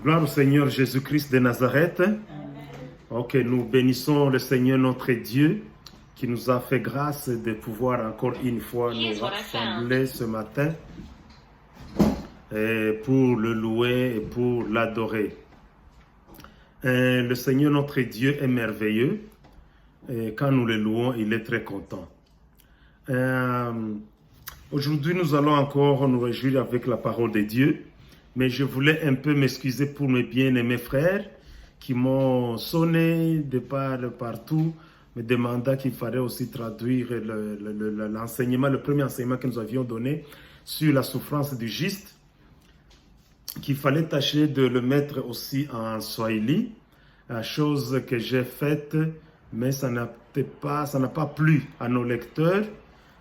Gloire au Seigneur Jésus-Christ de Nazareth. Ok, nous bénissons le Seigneur notre Dieu qui nous a fait grâce de pouvoir encore une fois nous rassembler ce matin pour le louer et pour l'adorer. Le Seigneur notre Dieu est merveilleux et quand nous le louons, il est très content. Aujourd'hui, nous allons encore nous réjouir avec la parole de Dieu. Mais je voulais un peu m'excuser pour mes bien-aimés frères qui m'ont sonné de partout, me demandant qu'il fallait aussi traduire l'enseignement, le premier enseignement que nous avions donné sur la souffrance du juste, qu'il fallait tâcher de le mettre aussi en swahili, chose que j'ai faite, mais ça n'a pas plu à nos lecteurs.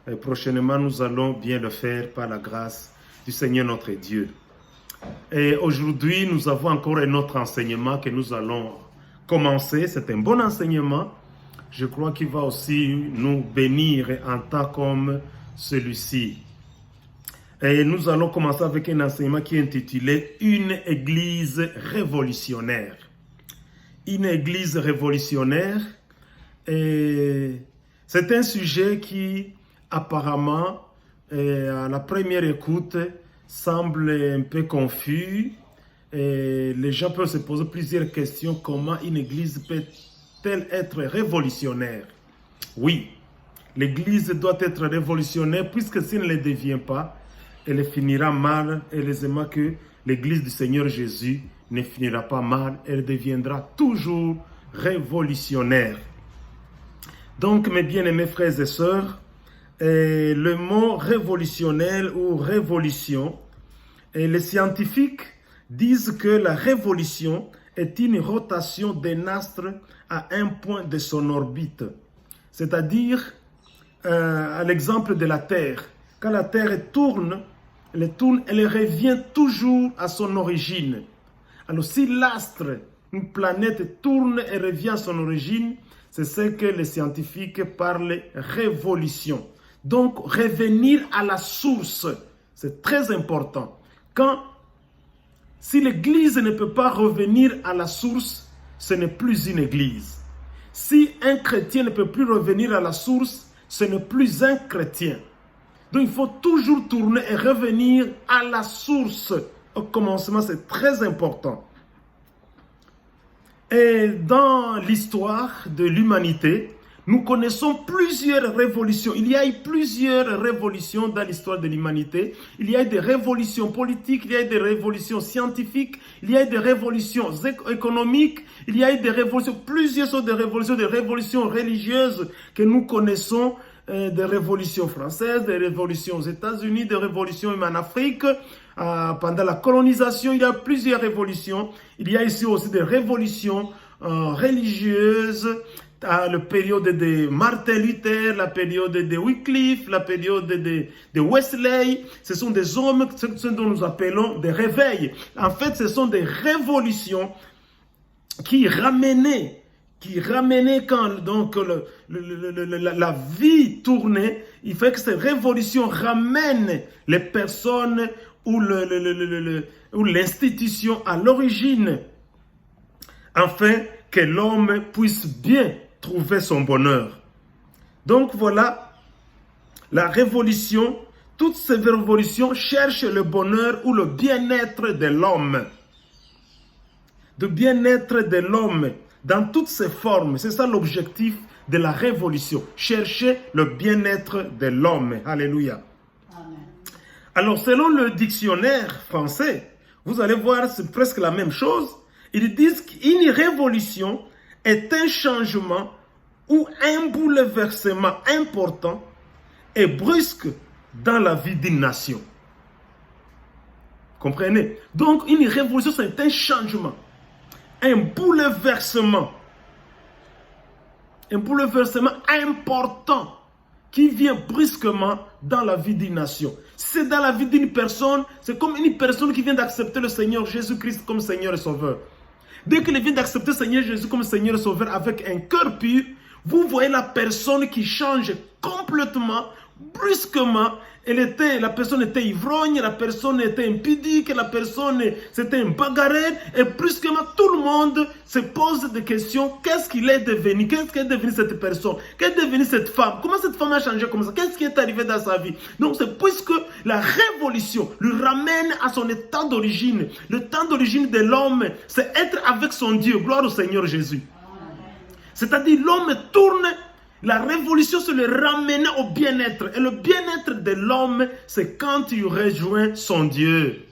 Et prochainement, nous allons bien le faire par la grâce du Seigneur notre Dieu. Et aujourd'hui, nous avons encore un autre enseignement que nous allons commencer. C'est un bon enseignement. Je crois qu'il va aussi nous bénir en temps comme celui-ci. Et nous allons commencer avec un enseignement qui est intitulé « Une église révolutionnaire ». Une église révolutionnaire. Et c'est un sujet qui, apparemment, à la première écoute, semble un peu confus et les gens peuvent se poser plusieurs questions. Comment une église peut-elle être révolutionnaire? Oui, l'église doit être révolutionnaire puisque si elle ne le devient pas, elle finira mal. Heureusement que l'église du Seigneur Jésus ne finira pas mal, elle deviendra toujours révolutionnaire. Donc mes bien-aimés frères et sœurs, le mot révolutionnaire ou révolution, et les scientifiques disent que la révolution est une rotation d'un astre à un point de son orbite. C'est-à-dire, à l'exemple de la Terre, quand la Terre tourne, elle revient toujours à son origine. Alors si l'astre, une planète tourne et revient à son origine, c'est ce que les scientifiques parlent révolution. Donc, revenir à la source, c'est très important. Si l'église ne peut pas revenir à la source, ce n'est plus une église. Si un chrétien ne peut plus revenir à la source, ce n'est plus un chrétien. Donc, il faut toujours tourner et revenir à la source. Au commencement, c'est très important. Et dans l'histoire de l'humanité, nous connaissons plusieurs révolutions. Il y a eu plusieurs révolutions dans l'histoire de l'humanité. Il y a eu des révolutions politiques, il y a eu des révolutions scientifiques, il y a eu des révolutions économiques, il y a eu des révolutions, plusieurs sortes de révolutions religieuses que nous connaissons, des révolutions françaises, des révolutions aux États-Unis, des révolutions même en Afrique. Pendant la colonisation, il y a plusieurs révolutions. Il y a ici aussi des révolutions religieuses. La période de Martin Luther, la période de Wycliffe, la période de Wesley. Ce sont des hommes, ce dont nous appelons des réveils. En fait, ce sont des révolutions qui ramenaient quand donc la vie tournait. Il fait que ces révolutions ramènent les personnes ou l'institution à l'origine, afin que l'homme puisse bien trouver son bonheur. Donc voilà, la révolution, toutes ces révolutions cherchent le bonheur ou le bien-être de l'homme. Le bien-être de l'homme dans toutes ses formes. C'est ça l'objectif de la révolution. Chercher le bien-être de l'homme. Alléluia. Amen. Alors selon le dictionnaire français, vous allez voir, c'est presque la même chose. Ils disent qu'une révolution est un changement ou un bouleversement important et brusque dans la vie d'une nation. Comprenez? Donc, une révolution, c'est un changement, un bouleversement important qui vient brusquement dans la vie d'une nation. Si c'est dans la vie d'une personne, c'est comme une personne qui vient d'accepter le Seigneur Jésus-Christ comme Seigneur et Sauveur. Dès qu'il vient d'accepter le Seigneur Jésus comme Seigneur et Sauveur avec un cœur pur, vous voyez la personne qui change complètement, brusquement, la personne était ivrogne, la personne était impudique, la personne c'était un bagarreur. Et brusquement, tout le monde se pose des questions. Qu'est-ce qu'il est devenu? Qu'est-ce qu'est devenu cette personne? Qu'est devenue cette femme? Comment cette femme a changé comme ça? Qu'est-ce qui est arrivé dans sa vie? Donc c'est puisque la révolution lui ramène à son état d'origine. Le temps d'origine de l'homme, c'est être avec son Dieu. Gloire au Seigneur Jésus. C'est-à-dire l'homme tourne. La révolution, c'est le ramener au bien-être. Et le bien-être de l'homme, c'est quand il rejoint son Dieu.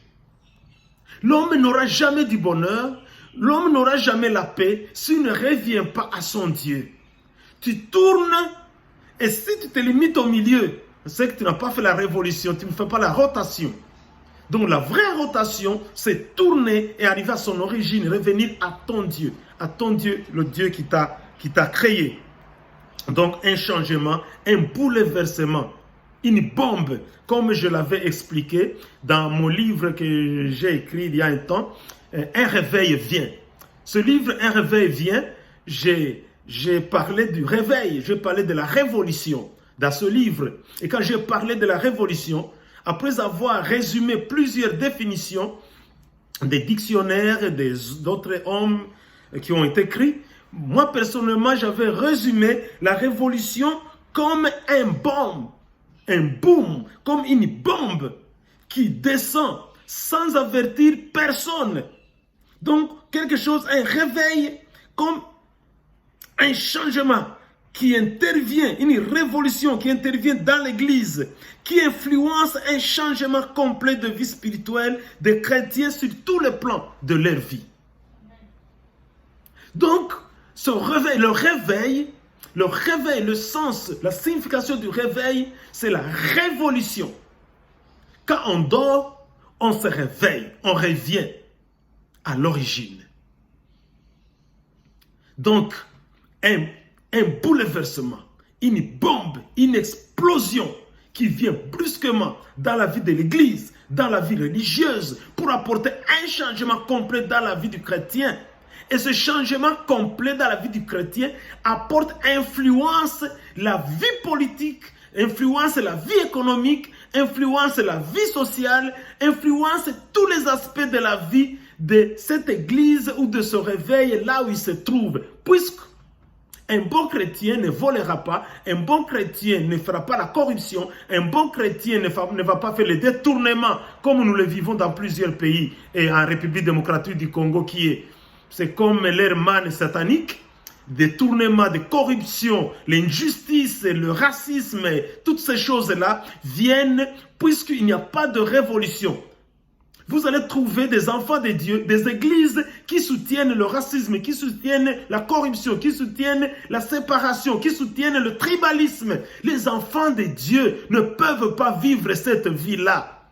L'homme n'aura jamais du bonheur, l'homme n'aura jamais la paix s'il ne revient pas à son Dieu. Tu tournes, et si tu te limites au milieu, c'est que tu n'as pas fait la révolution, tu ne fais pas la rotation. Donc la vraie rotation, c'est tourner et arriver à son origine, revenir à ton Dieu, le Dieu qui t'a créé. Donc un changement, un bouleversement, une bombe, comme je l'avais expliqué dans mon livre que j'ai écrit il y a un temps, Un réveil vient. Ce livre, Un réveil vient, j'ai parlé du réveil, j'ai parlé de la révolution dans ce livre. Et quand j'ai parlé de la révolution, après avoir résumé plusieurs définitions des dictionnaires et d'autres hommes qui ont été écrits, moi, personnellement, j'avais résumé la révolution comme un boom, comme une bombe qui descend sans avertir personne. Donc, quelque chose, un réveil, comme un changement qui intervient, une révolution qui intervient dans l'Église, qui influence un changement complet de vie spirituelle des chrétiens sur tous les plans de leur vie. Donc, ce réveil, le sens, la signification du réveil, c'est la révolution. Quand on dort, on se réveille, on revient à l'origine. Donc, un bouleversement, une bombe, une explosion qui vient brusquement dans la vie de l'Église, dans la vie religieuse, pour apporter un changement complet dans la vie du chrétien. Et ce changement complet dans la vie du chrétien influence la vie politique, influence la vie économique, influence la vie sociale, influence tous les aspects de la vie de cette église ou de ce réveil là où il se trouve. Puisque un bon chrétien ne volera pas, un bon chrétien ne fera pas la corruption, un bon chrétien ne va pas faire le détournement comme nous le vivons dans plusieurs pays et en République démocratique du Congo c'est comme leur manne satanique, détournement, de corruption, l'injustice, le racisme, toutes ces choses-là viennent puisqu'il n'y a pas de révolution. Vous allez trouver des enfants de Dieu, des églises qui soutiennent le racisme, qui soutiennent la corruption, qui soutiennent la séparation, qui soutiennent le tribalisme. Les enfants de Dieu ne peuvent pas vivre cette vie-là.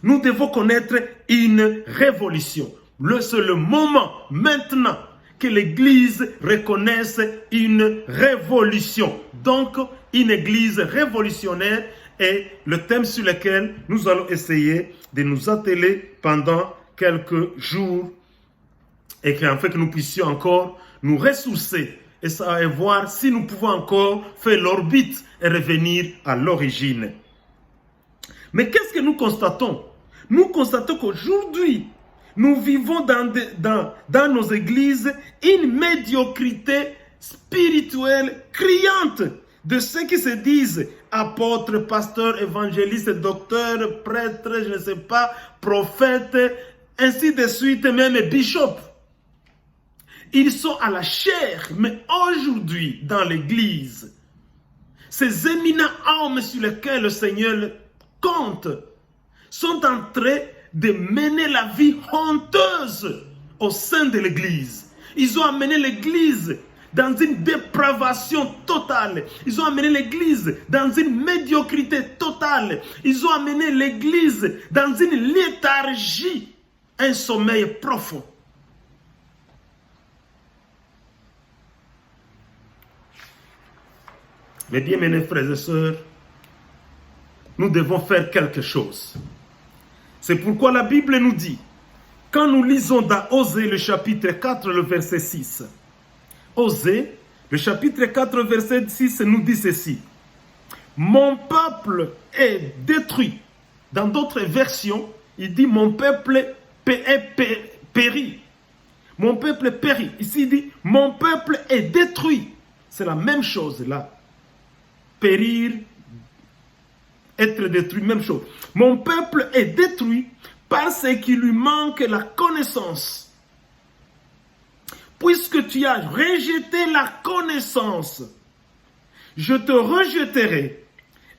Nous devons connaître une révolution. C'est le moment maintenant que l'Église reconnaisse une révolution. Donc, une Église révolutionnaire est le thème sur lequel nous allons essayer de nous atteler pendant quelques jours et qu'en fait que nous puissions encore nous ressourcer et voir si nous pouvons encore faire l'orbite et revenir à l'origine. Mais qu'est-ce que nous constatons? Nous constatons qu'aujourd'hui, nous vivons dans nos églises une médiocrité spirituelle criante de ceux qui se disent apôtres, pasteurs, évangélistes, docteurs, prêtres, je ne sais pas, prophètes, ainsi de suite, même bishops. Ils sont à la chair, mais aujourd'hui, dans l'église, ces éminents hommes sur lesquels le Seigneur compte sont en train de mener la vie honteuse au sein de l'église. Ils ont amené l'église dans une dépravation totale. Ils ont amené l'église dans une médiocrité totale. Ils ont amené l'église dans une léthargie, un sommeil profond. Mes bien-aimés frères et sœurs, nous devons faire quelque chose. C'est pourquoi la Bible nous dit, quand nous lisons dans Osée le chapitre 4, le verset 6, Osée, le chapitre 4, verset 6 nous dit ceci. mon peuple est détruit. Dans d'autres versions, il dit mon peuple périt. Mon peuple périt. Ici, il dit mon peuple est détruit. C'est la même chose là. Périr, être détruit, même chose. Mon peuple est détruit parce qu'il lui manque la connaissance. Puisque tu as rejeté la connaissance, je te rejetterai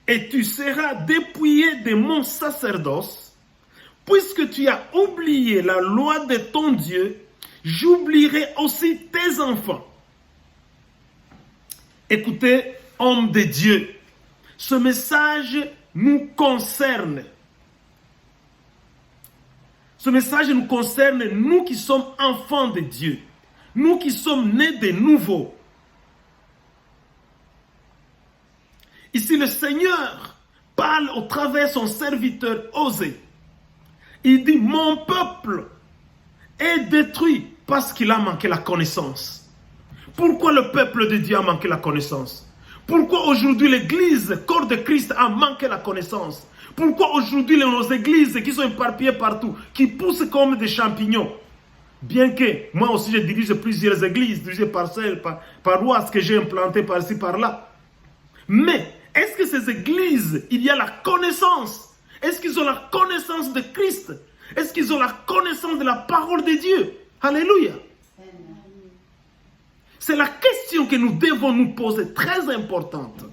et tu seras dépouillé de mon sacerdoce. Puisque tu as oublié la loi de ton Dieu, j'oublierai aussi tes enfants. Écoutez, hommes de Dieu, ce message nous concerne. Ce message nous concerne, nous qui sommes enfants de Dieu, nous qui sommes nés de nouveau. Ici, le Seigneur parle au travers de son serviteur Osée. Il dit, mon peuple est détruit parce qu'il a manqué la connaissance. Pourquoi le peuple de Dieu a manqué la connaissance? Pourquoi aujourd'hui l'église, corps de Christ, a manqué la connaissance? Pourquoi aujourd'hui nos églises qui sont éparpillées partout, qui poussent comme des champignons? Bien que moi aussi je dirige plusieurs églises, plusieurs parcelles, paroisses que j'ai implantées par-ci, par-là. Mais est-ce que ces églises, il y a la connaissance? Est-ce qu'ils ont la connaissance de Christ? Est-ce qu'ils ont la connaissance de la parole de Dieu? Alléluia. C'est la question que nous devons nous poser, très importante.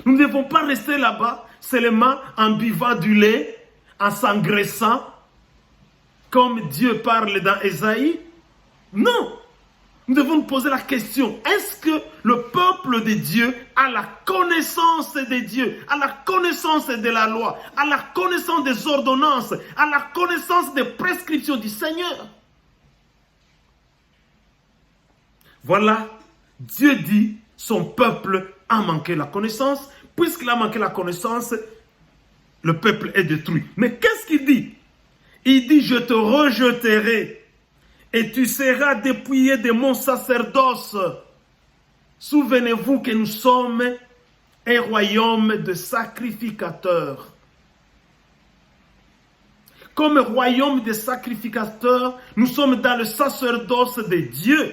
Nous ne devons pas rester là-bas seulement en buvant du lait, en s'engraissant, comme Dieu parle dans Ésaïe. Non. Nous devons nous poser la question, est-ce que le peuple de Dieu a la connaissance de Dieu, a la connaissance de la loi, a la connaissance des ordonnances, a la connaissance des prescriptions du Seigneur? Voilà, Dieu dit, son peuple a manqué la connaissance. Puisqu'il a manqué la connaissance, le peuple est détruit. Mais qu'est-ce qu'il dit? Il dit, je te rejeterai et tu seras dépouillé de mon sacerdoce. Souvenez-vous que nous sommes un royaume de sacrificateurs. Comme royaume de sacrificateurs, nous sommes dans le sacerdoce de Dieu.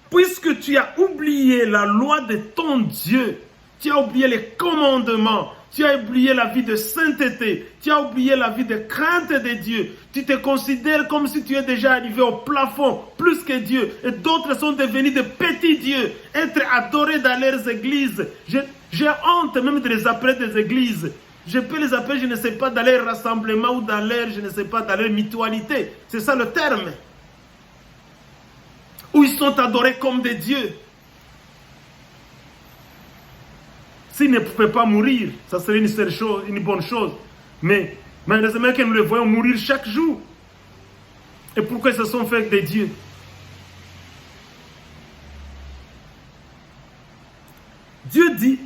Puisque tu as oublié la loi de ton Dieu, tu as oublié les commandements, tu as oublié la vie de sainteté, tu as oublié la vie de crainte de Dieu, tu te considères comme si tu es déjà arrivé au plafond, plus que Dieu, et d'autres sont devenus de petits dieux, être adorés dans leurs églises. J'ai honte même de les appeler des églises. Je peux les appeler, je ne sais pas, dans leur rassemblement ou dans leur, je ne sais pas, dans leur mutualité. C'est ça le terme. Où ils sont adorés comme des dieux. S'ils ne pouvaient pas mourir, ça serait une bonne chose. Mais malheureusement que nous les voyons mourir chaque jour. Et pourquoi ils se sont faits des dieux? Dieu dit,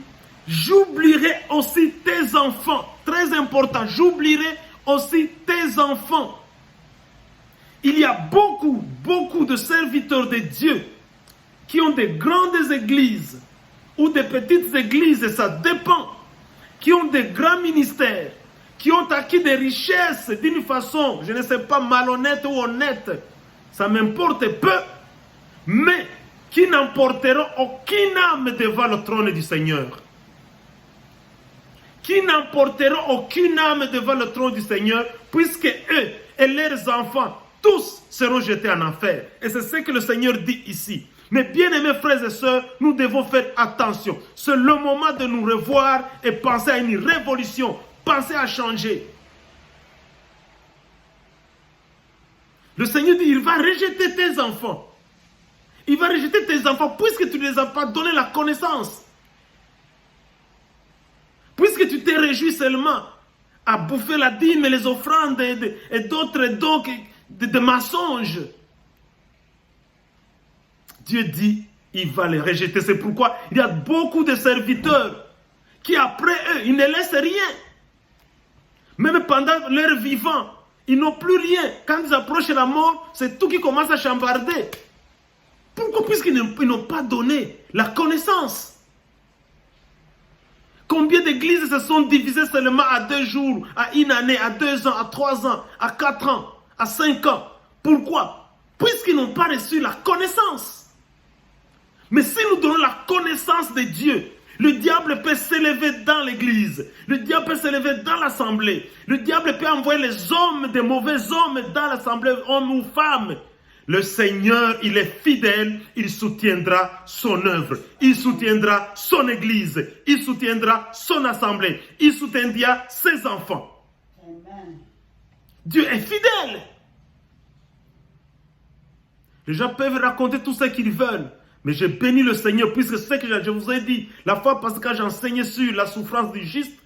j'oublierai aussi tes enfants. Très important, j'oublierai aussi tes enfants. Il y a beaucoup de serviteurs de Dieu qui ont des grandes églises ou des petites églises, et ça dépend, qui ont des grands ministères, qui ont acquis des richesses d'une façon, je ne sais pas, malhonnête ou honnête, ça m'importe peu, mais qui n'emporteront aucune âme devant le trône du Seigneur. Qui n'emporteront aucune âme devant le trône du Seigneur, puisque eux et leurs enfants, tous seront jetés en enfer. Et c'est ce que le Seigneur dit ici. Mais bien aimés frères et sœurs, nous devons faire attention. C'est le moment de nous revoir et penser à une révolution. Penser à changer. Le Seigneur dit, il va rejeter tes enfants. Il va rejeter tes enfants puisque tu ne les as pas donné la connaissance. Puisque tu t'es réjoui seulement à bouffer la dîme et les offrandes et d'autres dons de mensonges. Dieu dit, il va les rejeter. C'est pourquoi il y a beaucoup de serviteurs qui après eux, ils ne laissent rien. Même pendant leur vivant, ils n'ont plus rien. Quand ils approchent la mort, c'est tout qui commence à chambarder. Pourquoi? Puisqu'ils n'ont pas donné la connaissance. Combien d'églises se sont divisées seulement à 2 jours, à 1 année, à 2 ans, à 3 ans, à 4 ans, à 5 ans? Pourquoi? Puisqu'ils n'ont pas reçu la connaissance. Mais si nous donnons la connaissance de Dieu, le diable peut s'élever dans l'église, le diable peut s'élever dans l'assemblée, le diable peut envoyer les hommes, des mauvais hommes dans l'assemblée, hommes ou femmes. Le Seigneur, il est fidèle, il soutiendra son œuvre, il soutiendra son église, il soutiendra son assemblée, il soutiendra ses enfants. Amen. Dieu est fidèle. Les gens peuvent raconter tout ce qu'ils veulent, mais je bénis le Seigneur, puisque c'est ce que je vous ai dit la fois parce que j'enseignais sur la souffrance du juste.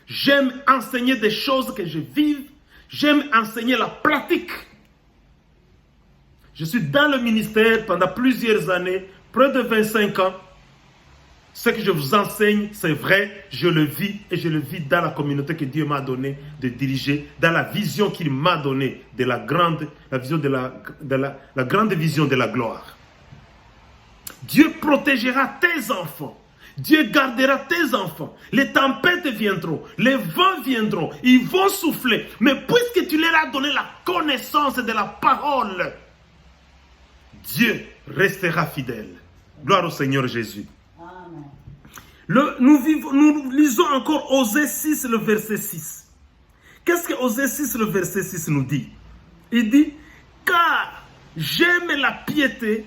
J'aime enseigner des choses que je vis, j'aime enseigner la pratique. Je suis dans le ministère pendant plusieurs années, près de 25 ans. Ce que je vous enseigne, c'est vrai, je le vis et je le vis dans la communauté que Dieu m'a donnée de diriger, dans la vision qu'il m'a donnée de la grande vision de la gloire. Dieu protégera tes enfants. Dieu gardera tes enfants. Les tempêtes viendront, les vents viendront, ils vont souffler. Mais puisque tu leur as donné la connaissance de la parole, Dieu restera fidèle. Gloire au Seigneur Jésus. Amen. Nous lisons encore Osée 6, le verset 6. Qu'est-ce que Osée 6, le verset 6 nous dit? Il dit, car j'aime la piété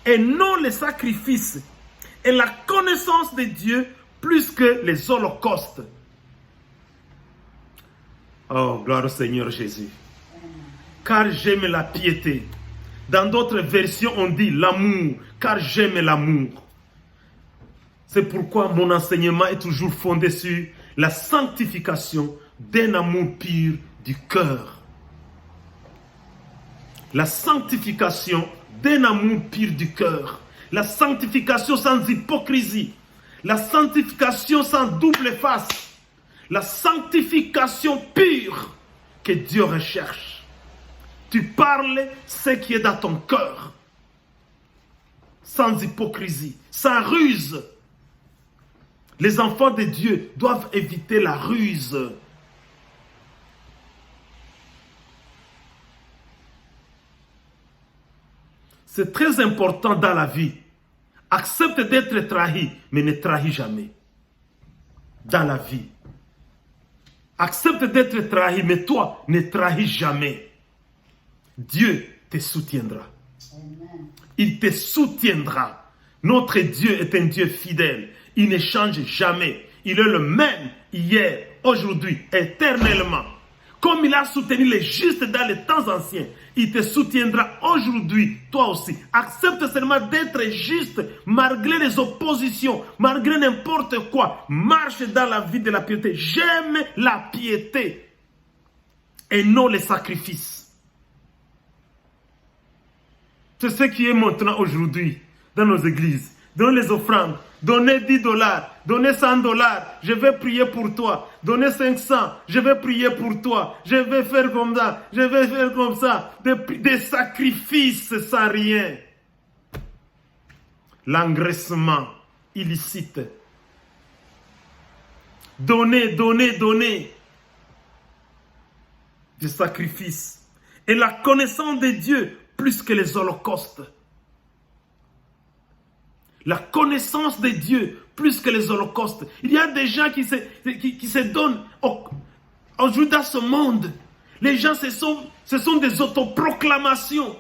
et non les sacrifices et la connaissance de Dieu plus que les holocaustes. Oh, gloire au Seigneur Jésus. Car j'aime la piété. Dans d'autres versions, on dit l'amour, car j'aime l'amour. C'est pourquoi mon enseignement est toujours fondé sur la sanctification d'un amour pur du cœur. La sanctification d'un amour pur du cœur. La sanctification sans hypocrisie. La sanctification sans double face. La sanctification pure que Dieu recherche. Tu parles ce qui est dans ton cœur. Sans hypocrisie, sans ruse. Les enfants de Dieu doivent éviter la ruse. C'est très important dans la vie. Accepte d'être trahi, mais ne trahis jamais. Dans la vie. Accepte d'être trahi, mais toi, ne trahis jamais. Dieu te soutiendra. Amen. Il te soutiendra. Notre Dieu est un Dieu fidèle. Il ne change jamais. Il est le même hier, aujourd'hui, éternellement. Comme il a soutenu les justes dans les temps anciens, il te soutiendra aujourd'hui, toi aussi. Accepte seulement d'être juste malgré les oppositions, malgré n'importe quoi. Marche dans la vie de la piété. J'aime la piété et non les sacrifices. C'est ce qui est maintenant aujourd'hui dans nos églises. Donnez les offrandes, donnez $10, donnez $100, je vais prier pour toi. Donnez 500, je vais prier pour toi. Je vais faire comme ça, je vais faire comme ça. Des sacrifices sans rien. L'engraissement illicite. Donnez, donnez, donnez. Des sacrifices. Et la connaissance de Dieu plus que les holocaustes. La connaissance de Dieu plus que les holocaustes. Il y a des gens qui se donnent aujourd'hui dans ce monde. Les gens, ce sont des autoproclamations.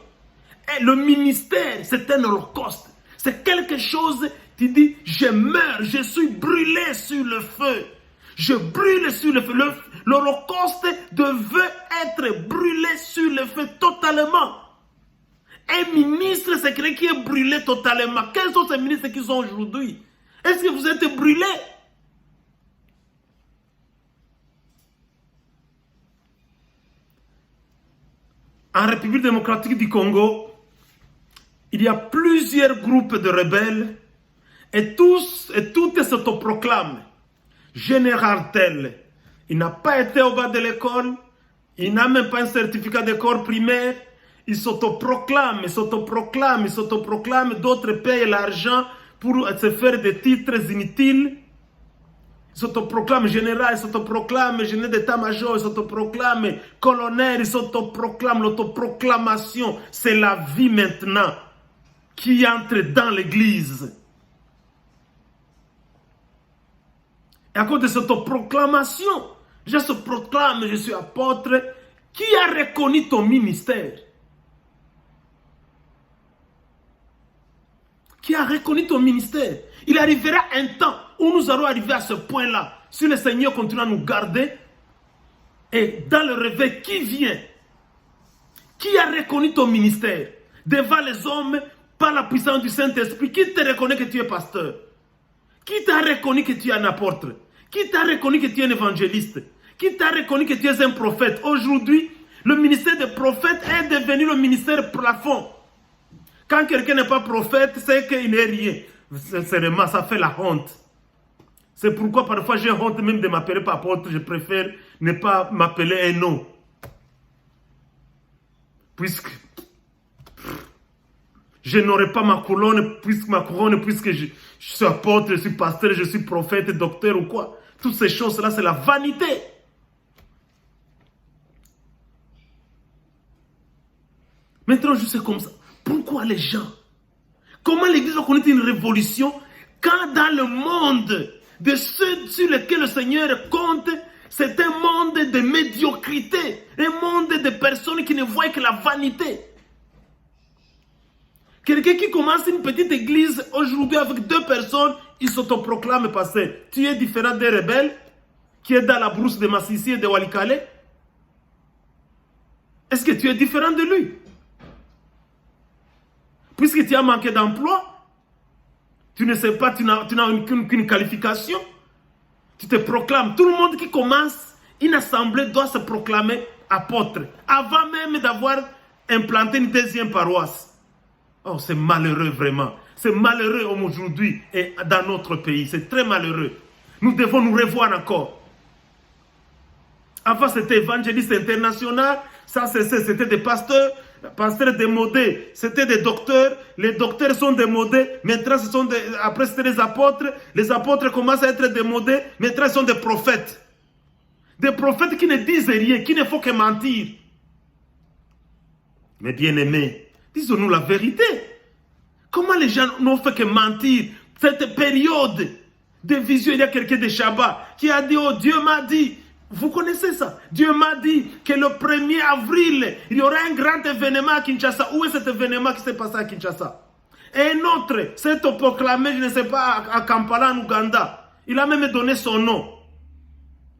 Et le ministère, c'est un holocauste. C'est quelque chose qui dit, je meurs, je suis brûlé sur le feu. Je brûle sur le feu. L'holocauste devait être brûlé sur le feu totalement. Un ministre secret qui est brûlé totalement. Quels sont ces ministres qui sont aujourd'hui? Est-ce que vous êtes brûlés? En République démocratique du Congo, il y a plusieurs groupes de rebelles et toutes s'autoproclament. Général tel, il n'a pas été au bas de l'école, il n'a même pas un certificat d'école primaire, Ils s'autoproclament, ils s'autoproclament, ils s'autoproclament. D'autres payent l'argent pour se faire des titres inutiles. Ils s'autoproclament général, ils s'autoproclament général d'état-major, ils s'autoproclament colonel, ils s'autoproclament. L'autoproclamation, c'est la vie maintenant qui entre dans l'église. Et à cause de cette autoproclamation, je se proclame, je suis apôtre. Qui a reconnu ton ministère? Qui a reconnu ton ministère? Il arrivera un temps où nous allons arriver à ce point-là. Si le Seigneur continue à nous garder, et dans le réveil qui vient, qui a reconnu ton ministère? Devant les hommes, par la puissance du Saint-Esprit, qui te reconnaît que tu es pasteur? Qui t'a reconnu que tu es un apôtre? Qui t'a reconnu que tu es un évangéliste? Qui t'a reconnu que tu es un prophète? Aujourd'hui, le ministère de prophète est devenu le ministère plafond. Quand quelqu'un n'est pas prophète, c'est qu'il n'est rien. Sincèrement, ça fait la honte. C'est pourquoi parfois j'ai honte même de m'appeler pas apôtre. Je préfère ne pas m'appeler un nom. Puisque je n'aurai pas ma couronne, puisque je suis apôtre, je suis pasteur, je suis prophète, docteur ou quoi. Toutes ces choses-là, c'est la vanité. Maintenant, je sais comme ça. Pourquoi les gens? Comment l'Église a connu une révolution quand dans le monde de ceux sur lesquels le Seigneur compte, c'est un monde de médiocrité, un monde de personnes qui ne voient que la vanité. Quelqu'un qui commence une petite église aujourd'hui avec 2 personnes, il s'autoproclame pasteur. Tu es différent des rebelles qui est dans la brousse de Massissi et de Walikale? Est-ce que tu es différent de lui? Puisque tu as manqué d'emploi, tu ne sais pas, tu n'as aucune qualification, tu te proclames. Tout le monde qui commence une assemblée doit se proclamer apôtre, avant même d'avoir implanté une 2e paroisse. Oh, c'est malheureux vraiment. C'est malheureux aujourd'hui et dans notre pays. C'est très malheureux. Nous devons nous revoir encore. Avant, c'était évangéliste international. Ça, c'était des pasteurs. Pasteurs démodés, c'était des docteurs. Les docteurs sont démodés. Maintenant, après, c'était des apôtres. Les apôtres commencent à être démodés. Maintenant, ils sont des prophètes. Des prophètes qui ne disent rien, qui ne font que mentir. Mais bien aimés, disons-nous la vérité. Comment les gens n'ont fait que mentir? Cette période de vision, il y a quelqu'un de Shabbat qui a dit, oh Dieu m'a dit. Vous connaissez ça? Dieu m'a dit que le 1er avril, il y aura un grand événement à Kinshasa. Où est cet événement qui s'est passé à Kinshasa? Et un autre s'est proclamé, je ne sais pas, à Kampala, en Ouganda. Il a même donné son nom.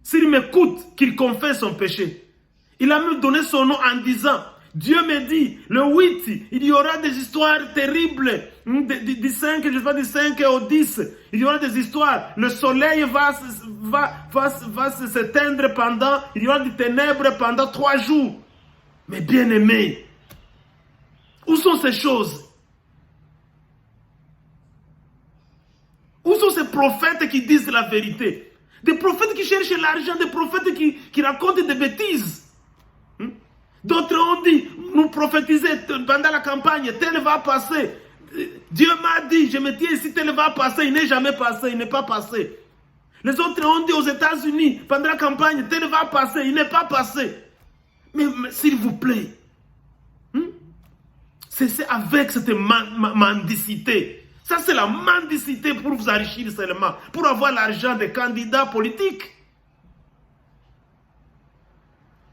S'il m'écoute, qu'il confesse son péché. Il a même donné son nom en disant, Dieu me dit, le 8, il y aura des histoires terribles. Du 5, je ne sais pas, du 5 au 10, il y aura des histoires. Le soleil va s'éteindre pendant, il y aura des ténèbres pendant 3 jours. Mais bien aimé, où sont ces choses? Où sont ces prophètes qui disent la vérité? Des prophètes qui cherchent l'argent, des prophètes qui racontent des bêtises. D'autres ont dit, nous prophétiser pendant la campagne, tel va passer. Dieu m'a dit, je me tiens ici, tel va passer, il n'est jamais passé, il n'est pas passé. Les autres ont dit aux États-Unis, pendant la campagne, tel va passer, il n'est pas passé. Mais s'il vous plaît, c'est avec cette mendicité. Ça, c'est la mendicité pour vous enrichir seulement, pour avoir l'argent des candidats politiques.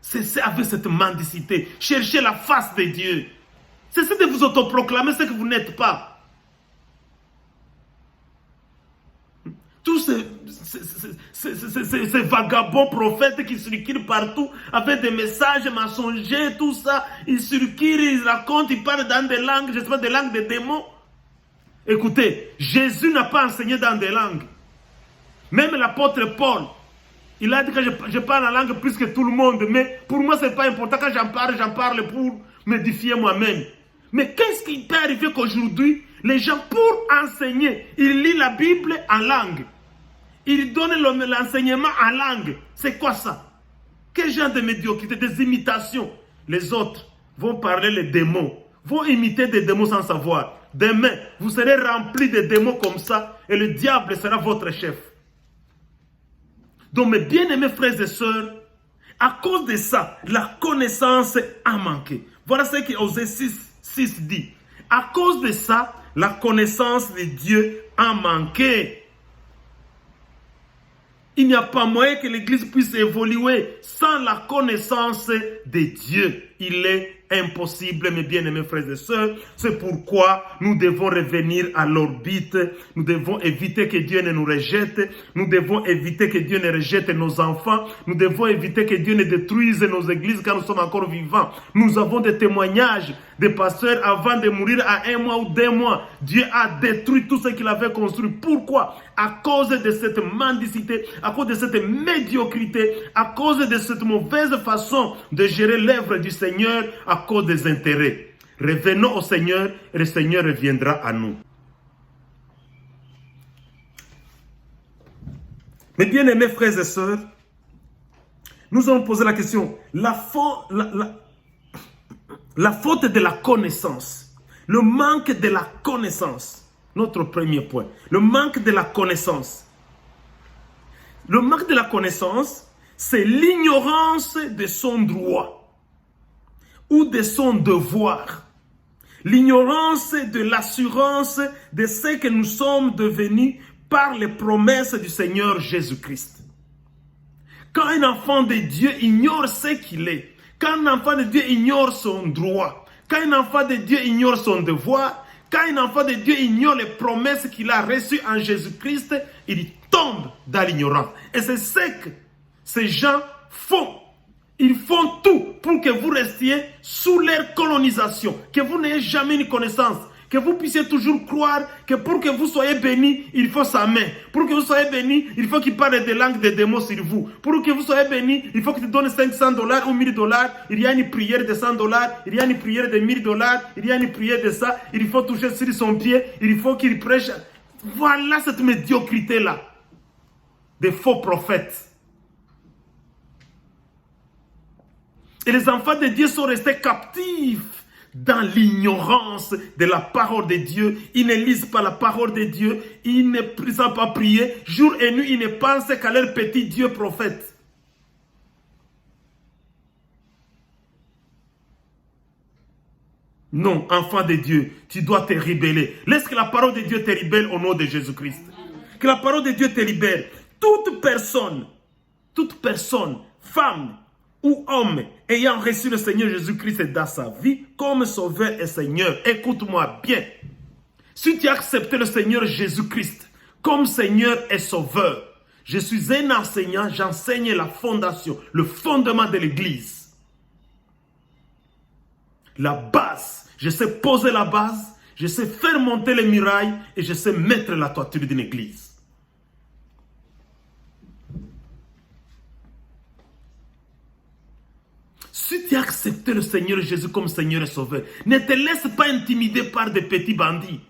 C'est avec cette mendicité. Cherchez la face de Dieu. Cessez de vous autoproclamer ce que vous n'êtes pas. Tous ces vagabonds prophètes qui circulent partout avec des messages mensongers, tout ça, ils circulent, ils racontent, ils parlent dans des langues, je ne sais pas, des langues de démons. Écoutez, Jésus n'a pas enseigné dans des langues. Même l'apôtre Paul, il a dit que je parle la langue plus que tout le monde, mais pour moi, ce n'est pas important. Quand j'en parle pour m'édifier moi-même. Mais qu'est-ce qui peut arriver qu'aujourd'hui, les gens, pour enseigner, ils lisent la Bible en langue. Ils donnent l'enseignement en langue. C'est quoi ça? Quel genre de médiocrité, des imitations? Les autres vont parler les démons, vont imiter des démons sans savoir. Demain, vous serez remplis de démons comme ça et le diable sera votre chef. Donc, mes bien-aimés frères et sœurs, à cause de ça, la connaissance a manqué. Voilà ce que Osée 6 dit. À cause de ça, la connaissance de Dieu a manqué. Il n'y a pas moyen que l'Église puisse évoluer sans la connaissance de Dieu. Il est impossible, mes bien-aimés frères et sœurs. C'est pourquoi nous devons revenir à l'orbite. Nous devons éviter que Dieu ne nous rejette. Nous devons éviter que Dieu ne rejette nos enfants. Nous devons éviter que Dieu ne détruise nos églises quand nous sommes encore vivants. Nous avons des témoignages des pasteurs avant de mourir à 1 mois ou 2 mois. Dieu a détruit tout ce qu'il avait construit. Pourquoi? À cause de cette mendicité, à cause de cette médiocrité, à cause de cette mauvaise façon de gérer l'œuvre du Seigneur, à cause des intérêts. Revenons au Seigneur et le Seigneur reviendra à nous. Mes bien-aimés frères et sœurs, nous allons poser la question, la faute de la connaissance, le manque de la connaissance, notre premier point, le manque de la connaissance. Le manque de la connaissance, c'est l'ignorance de son droit ou de son devoir. L'ignorance de l'assurance de ce que nous sommes devenus par les promesses du Seigneur Jésus-Christ. Quand un enfant de Dieu ignore ce qu'il est, quand un enfant de Dieu ignore son droit, quand un enfant de Dieu ignore son devoir, quand un enfant de Dieu ignore les promesses qu'il a reçues en Jésus-Christ, il tombe dans l'ignorance. Et c'est ce que ces gens font. Ils font tout pour que vous restiez sous leur colonisation, que vous n'ayez jamais une connaissance, que vous puissiez toujours croire que pour que vous soyez bénis, il faut sa main. Pour que vous soyez bénis, il faut qu'il parle des langues des démons sur vous. Pour que vous soyez bénis, il faut qu'il te donne $500 ou $1000. Il y a une prière de $100, il y a une prière de $1000, il y a une prière de ça. Il faut toucher sur son pied, il faut qu'il prêche. Voilà cette médiocrité-là des faux prophètes. Et les enfants de Dieu sont restés captifs dans l'ignorance de la parole de Dieu. Ils ne lisent pas la parole de Dieu. Ils ne savent pas prier. Jour et nuit, ils ne pensent qu'à leur petit Dieu prophète. Non, enfant de Dieu, tu dois te rebeller. Laisse que la parole de Dieu te libère au nom de Jésus-Christ. Que la parole de Dieu te libère. Toute personne, femme ou homme ayant reçu le Seigneur Jésus-Christ dans sa vie comme sauveur et Seigneur, écoute-moi bien. Si tu as accepté le Seigneur Jésus-Christ comme Seigneur et Sauveur, je suis un enseignant, j'enseigne la fondation, le fondement de l'Église. La base, je sais poser la base, je sais faire monter les murailles et je sais mettre la toiture d'une église. Si tu as accepté le Seigneur Jésus comme Seigneur et Sauveur, ne te laisse pas intimider par des petits bandits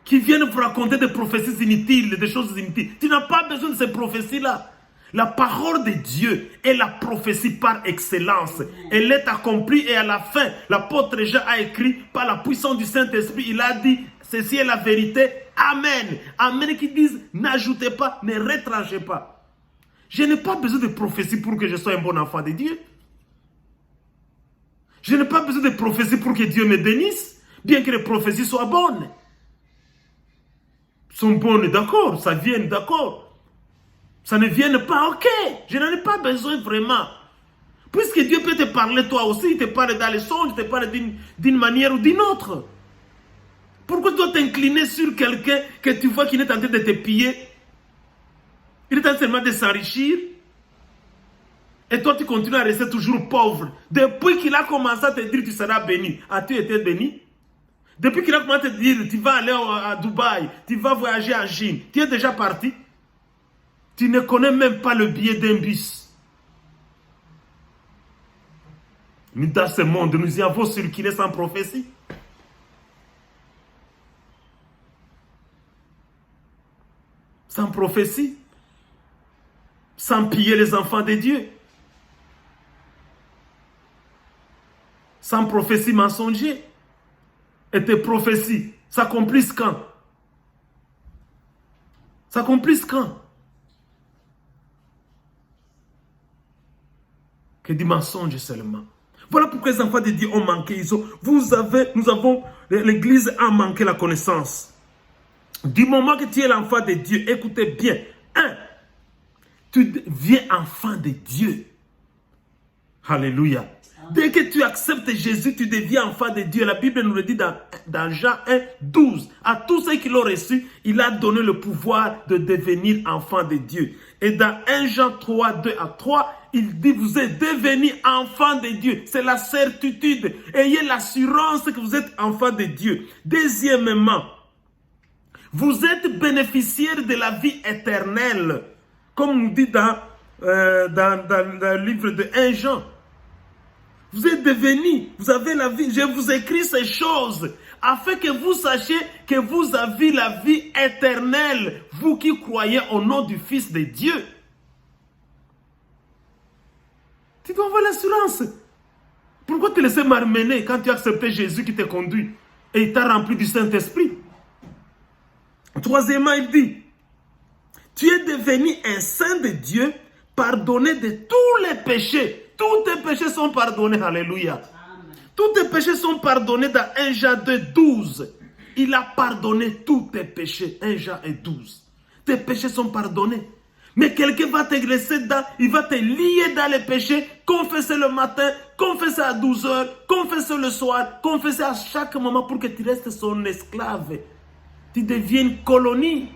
qui viennent vous raconter des prophéties inutiles, des choses inutiles. Tu n'as pas besoin de ces prophéties-là. La parole de Dieu est la prophétie par excellence. Elle est accomplie et à la fin, l'apôtre Jean a écrit par la puissance du Saint-Esprit, il a dit, ceci est la vérité. Amen. Amen qui disent, n'ajoutez pas, ne retranchez pas. Je n'ai pas besoin de prophétie pour que je sois un bon enfant de Dieu. Je n'ai pas besoin de prophétie pour que Dieu me bénisse, bien que les prophéties soient bonnes. Sont bonnes, d'accord, ça vient, d'accord. Ça ne vient pas, ok. Je n'en ai pas besoin vraiment. Puisque Dieu peut te parler toi aussi, il te parle dans les songes, il te parle d'une manière ou d'une autre. Pourquoi tu dois t'incliner sur quelqu'un que tu vois qui est en train de te piller? Il est en train seulement de s'enrichir. Et toi, tu continues à rester toujours pauvre. Depuis qu'il a commencé à te dire tu seras béni. As-tu été béni? Depuis qu'il a commencé à te dire tu vas aller à Dubaï, tu vas voyager en Chine, tu es déjà parti. Tu ne connais même pas le billet d'un bus. Nous, dans ce monde, nous y avons circulé sans prophétie. Sans prophétie. Sans piller les enfants de Dieu. sans prophétie mensongère. Et tes prophéties s'accomplissent quand? S'accomplissent quand? Que du mensonge seulement. Voilà pourquoi les enfants de Dieu ont manqué. L'église a manqué la connaissance. Du moment que tu es l'enfant de Dieu, écoutez bien. Tu deviens enfant de Dieu. Alléluia. Dès que tu acceptes Jésus, tu deviens enfant de Dieu. La Bible nous le dit dans Jean 1, 12. À tous ceux qui l'ont reçu, il a donné le pouvoir de devenir enfant de Dieu. Et dans 1 Jean 3, 2 à 3, il dit, vous êtes devenus enfants de Dieu. C'est la certitude. Ayez l'assurance que vous être enfants de Dieu. Deuxièmement, vous êtes bénéficiaires de la vie éternelle. Comme nous dit dans le livre de 1 Jean. Vous êtes devenus, vous avez la vie. Je vous écris ces choses afin que vous sachiez que vous avez la vie éternelle, vous qui croyez au nom du Fils de Dieu. Tu dois avoir l'assurance. Pourquoi te laisser marmener quand tu as accepté Jésus qui te conduit et il t'a rempli du Saint-Esprit? Troisièmement, il dit, tu es devenu un saint de Dieu, pardonné de tous les péchés. Tous tes péchés sont pardonnés. Alléluia. Amen. Tous tes péchés sont pardonnés dans 1 Jean 2, 12. Il a pardonné tous tes péchés. 1 Jean 12. Tes péchés sont pardonnés. Mais quelqu'un va te laisser dans, il va te lier dans les péchés, confesser le matin, confesser à 12 heures, confesser le soir, confesser à chaque moment pour que tu restes son esclave. Tu deviens une colonie.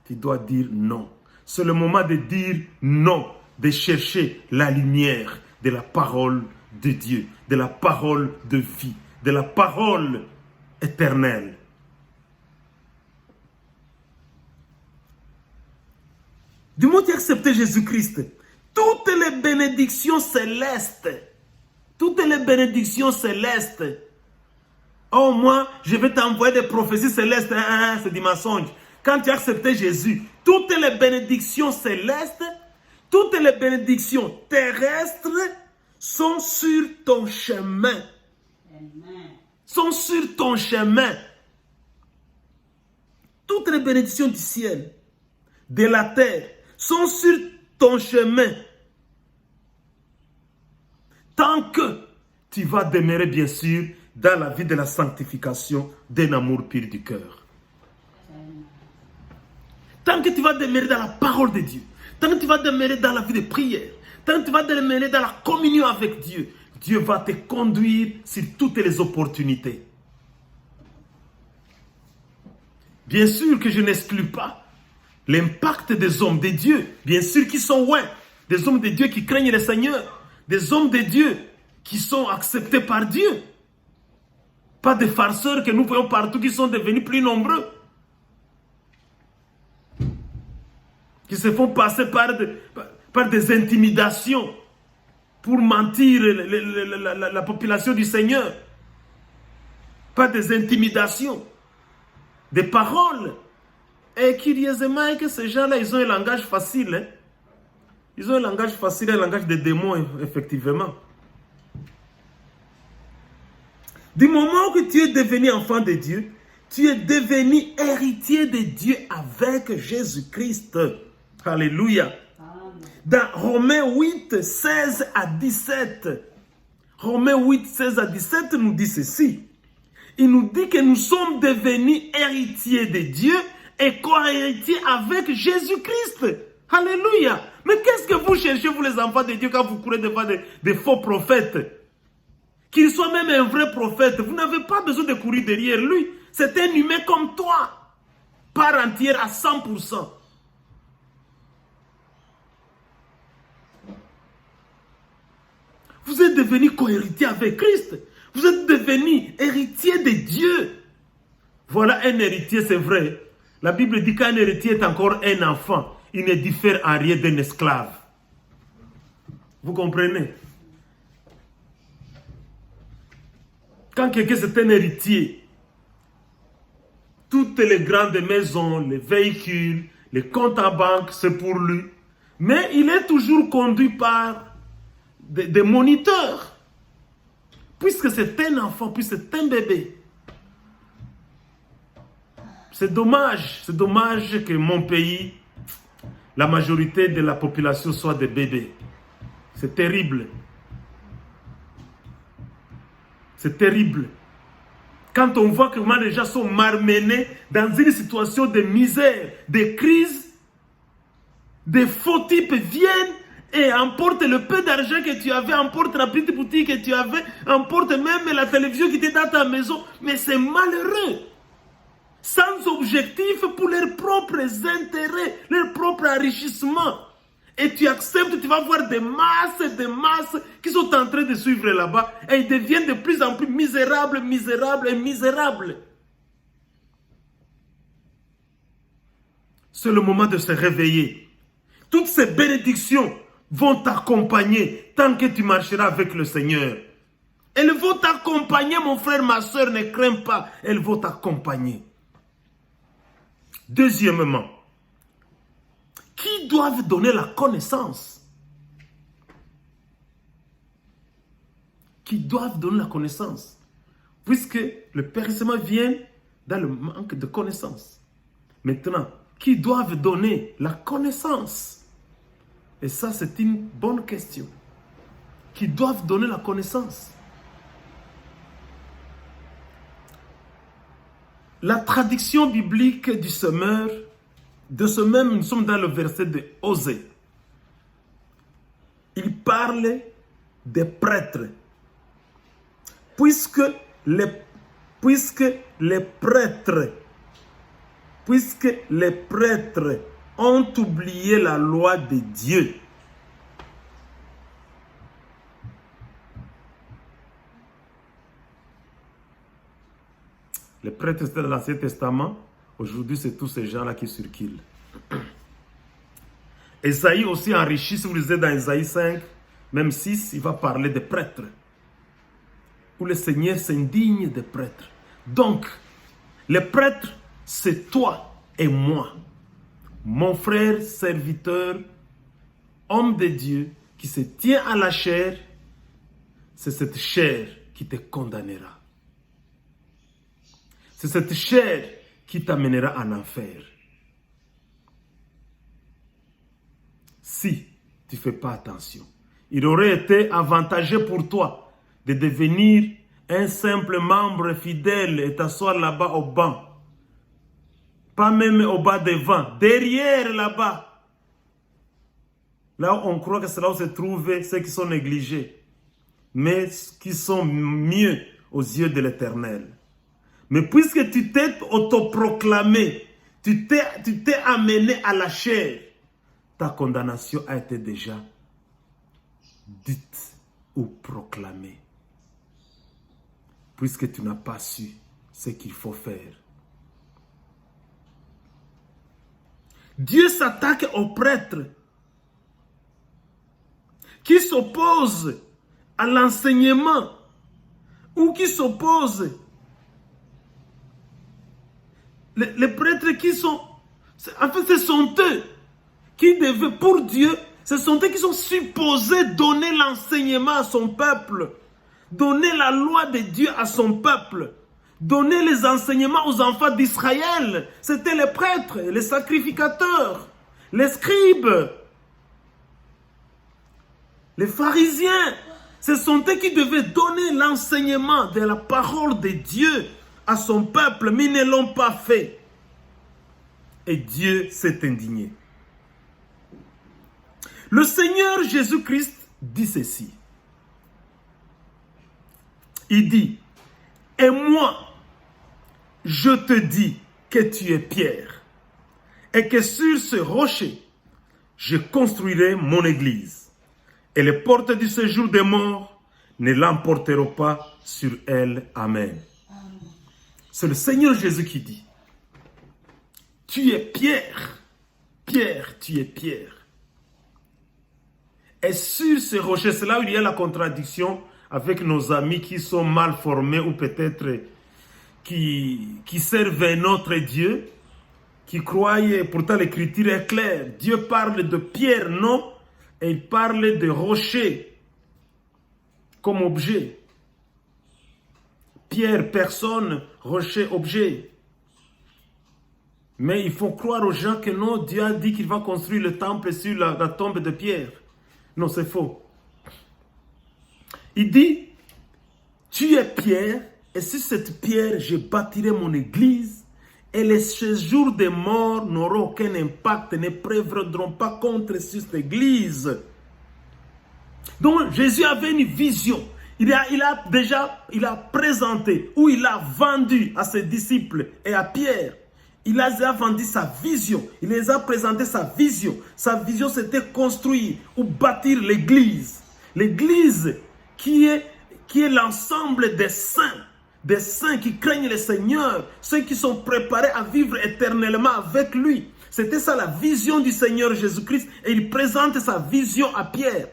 Tu dois dire non. C'est le moment de dire non, de chercher la lumière de la parole de Dieu, de la parole de vie, de la parole éternelle. Du moment que tu as accepté Jésus-Christ, toutes les bénédictions célestes, oh moi, je vais t'envoyer des prophéties célestes, c'est du mensonge. Quand tu as accepté Jésus, toutes les bénédictions célestes, toutes les bénédictions terrestres sont sur ton chemin. Amen. Sont sur ton chemin. Toutes les bénédictions du ciel, de la terre, sont sur ton chemin. Tant que tu vas demeurer, bien sûr, dans la vie de la sanctification, d'un amour pur du cœur. Tant que tu vas demeurer dans la parole de Dieu, tant que tu vas demeurer dans la vie de prière, tant que tu vas demeurer dans la communion avec Dieu, Dieu va te conduire sur toutes les opportunités. Bien sûr que je n'exclus pas l'impact des hommes de Dieu, bien sûr qui sont loin, des hommes de Dieu qui craignent le Seigneur, des hommes de Dieu qui sont acceptés par Dieu. Pas des farceurs que nous voyons partout qui sont devenus plus nombreux. Qui se font passer par des intimidations pour mentir la population du Seigneur. Pas des intimidations, des paroles. Et curieusement, que ces gens-là, ils ont un langage facile. Hein? Ils ont un langage facile, un langage de démons, effectivement. Du moment que tu es devenu enfant de Dieu, tu es devenu héritier de Dieu avec Jésus-Christ. Alléluia. Dans Romains 8, 16 à 17. Romains 8, 16 à 17 nous dit ceci. Il nous dit que nous sommes devenus héritiers de Dieu et co-héritiers avec Jésus-Christ. Alléluia. Mais qu'est-ce que vous cherchez, vous les enfants de Dieu, quand vous courez devant des faux prophètes? Qu'il soit même un vrai prophète, vous n'avez pas besoin de courir derrière lui. C'est un humain comme toi, part entière à 100%. Vous êtes devenu co-héritier avec Christ. Vous êtes devenu héritier de Dieu. Voilà un héritier, c'est vrai. La Bible dit qu'un héritier est encore un enfant. Il ne diffère en rien d'un esclave. Vous comprenez? Quand quelqu'un est un héritier, toutes les grandes maisons, les véhicules, les comptes en banque, c'est pour lui. Mais il est toujours conduit par des moniteurs. Puisque c'est un enfant, puisque c'est un bébé. C'est dommage que mon pays, la majorité de la population soit des bébés. C'est terrible. C'est terrible. Quand on voit que les gens sont malmenés dans une situation de misère, de crise, des faux types viennent et emportent le peu d'argent que tu avais, emportent la petite boutique que tu avais, emportent même la télévision qui était dans ta maison. Mais c'est malheureux. Sans objectif pour leurs propres intérêts, leur propre enrichissement. Et tu acceptes, tu vas voir des masses qui sont en train de suivre là-bas et ils deviennent de plus en plus misérables. C'est le moment de se réveiller. Toutes ces bénédictions vont t'accompagner tant que tu marcheras avec le Seigneur. Elles vont t'accompagner, mon frère, ma soeur, ne crains pas. Elles vont t'accompagner. Deuxièmement, qui doivent donner la connaissance? Qui doivent donner la connaissance? Puisque le périssement vient dans le manque de connaissance. Maintenant, qui doivent donner la connaissance? Et ça, c'est une bonne question. Qui doivent donner la connaissance? La traduction biblique du semeur, de ce même, nous sommes dans le verset de Osée. Il parle des prêtres. Puisque les prêtres ont oublié la loi de Dieu. Les prêtres, c'était dans l'Ancien Testament. Aujourd'hui, c'est tous ces gens-là qui circulent. Ésaïe aussi enrichi, si vous lisez dans Ésaïe 5, même 6, il va parler des prêtres. Où le Seigneur s'indigne des prêtres. Donc, les prêtres, c'est toi et moi. Mon frère, serviteur, homme de Dieu, qui se tient à la chair, c'est cette chair qui te condamnera. C'est cette chair qui t'amènera en enfer. Si tu ne fais pas attention. Il aurait été avantageux pour toi de devenir un simple membre fidèle et t'asseoir là-bas au banc. Pas même au bas devant, derrière là-bas. Là où on croit que c'est là où se trouvent ceux qui sont négligés, mais qui sont mieux aux yeux de l'Éternel. Mais puisque tu t'es autoproclamé, tu t'es amené à la chair, ta condamnation a été déjà dite ou proclamée. Puisque tu n'as pas su ce qu'il faut faire. Dieu s'attaque aux prêtres qui s'opposent à l'enseignement ou qui s'opposent. Les prêtres qui sont... En fait, ce sont eux qui devaient, pour Dieu, ce sont eux qui sont supposés donner l'enseignement à son peuple, donner la loi de Dieu à son peuple, donner les enseignements aux enfants d'Israël. C'était les prêtres, les sacrificateurs, les scribes, les pharisiens. Ce sont eux qui devaient donner l'enseignement de la parole de Dieu à son peuple, mais ils ne l'ont pas fait. Et Dieu s'est indigné. Le Seigneur Jésus-Christ dit ceci. Il dit, et moi, je te dis que tu es Pierre, et que sur ce rocher, je construirai mon église, et les portes du séjour des morts ne l'emporteront pas sur elle. Amen. C'est le Seigneur Jésus qui dit, tu es Pierre, Pierre, tu es Pierre. Et sur ce rocher, c'est là où il y a la contradiction avec nos amis qui sont mal formés ou peut-être qui servent un autre Dieu. qui croyaient, pourtant l'écriture est claire. Dieu parle de pierre, non, et il parle de rocher comme objet. Pierre, personne, rocher, objet. Mais il faut croire aux gens que non, Dieu a dit qu'il va construire le temple sur la tombe de Pierre. Non, c'est faux. Il dit, tu es Pierre, et sur cette pierre, je bâtirai mon église, et les séjours des morts n'auront aucun impact, ne prévaudront pas contre cette église. Donc, Jésus avait une vision. Il a présenté, ou il a vendu à ses disciples et à Pierre. Il a vendu sa vision. Il les a présenté sa vision. Sa vision, c'était construire ou bâtir l'église. L'église qui est l'ensemble des saints qui craignent le Seigneur, ceux qui sont préparés à vivre éternellement avec lui. C'était ça la vision du Seigneur Jésus-Christ, et il présente sa vision à Pierre.